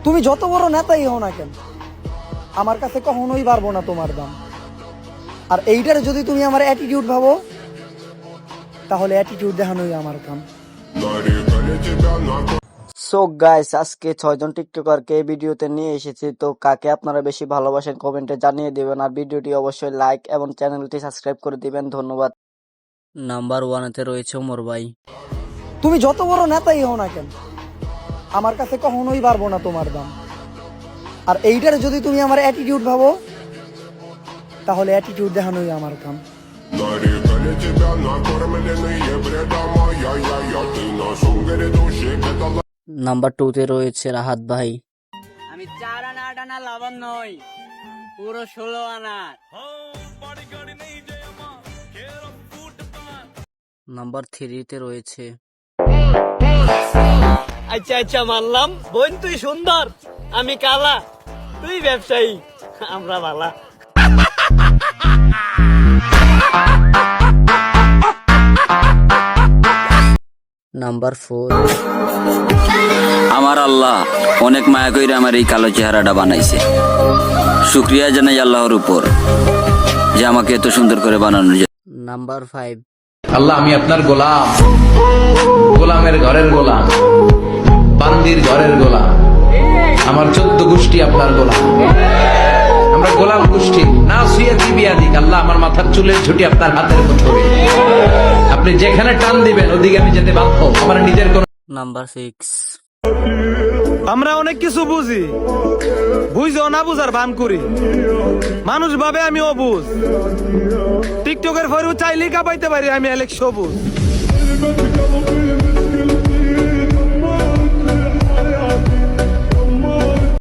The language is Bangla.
তুমি যত বড় নেতাই হও না কেন, আমার কাছে কখনোই পারবো না তোমার দাম। আর এইটার যদি তুমি আমার অ্যাটিটিউড ভাবো, তাহলে অ্যাটিটিউড দেখানোই আমার কাম। সো গাইস, আজকে 6জন টিকটকারকে এই ভিডিওতে নিয়ে এসেছি। তো কাকে আপনারা বেশি ভালোবাসেন কমেন্টে জানিয়ে দিবেন, আর ভিডিওটি অবশ্যই লাইক এবং চ্যানেলটি সাবস্ক্রাইব করে দিবেন। ধন্যবাদ। নাম্বার 1-তে রয়েছে ওমর ভাই। তুমি যত বড় নেতাই হও না কেন, আমার কাছে কখনোই পারবো না তোমার দাম। আর এইটার যদি তুমি আমার অ্যাটিটিউড ভাবো, তাহলে অ্যাটিটিউড দেখানোই আমার কাম। নাম্বার 2-তে রয়েছে রাহাত ভাই। আমি 4 আনা 8 আনা লাভার নই, পুরো 16 আনার। নাম্বার 3-তে রয়েছে আচ্ছা আচ্ছা মানলাম, বোন তুই সুন্দর, আমি কালা, তুই ব্যবসায়ী, আমরা ভালা। নাম্বার 4। আমার আল্লাহ অনেক মায়া কইরা আমার এই কালো চেহারাটা বানাইছে। শুকরিয়া জানাই আল্লাহর উপর যে আমাকে এত সুন্দর করে বানানো যায়। নাম্বার 5। আল্লাহ, আমি আপনার গোলাম, গোলামের ঘরের গোলাম, বান্দির ঘরের গোলাম। আমার 14 গোষ্ঠী আপনার গোলাম, আমরা গোলাম গোষ্ঠী। না সুয়াদি বিয়াদিক, আল্লাহ আমার মাথার চুলের ঝুঁটি আপনার হাতের মুঠোয়। আপনি যেখানে টান দিবেন ওদিকে আমি যেতে বাধ্য। আমার নিজের কোন নাম্বার 6। আমরা অনেক কিছু বুঝি, বুঝো না বুঝার ভান করি। মানুষ ভাবে আমি অবুঝ, টিকটকের ফেরু চাইলেই কাঁপাইতে পারি আমি অনেক সবুজ।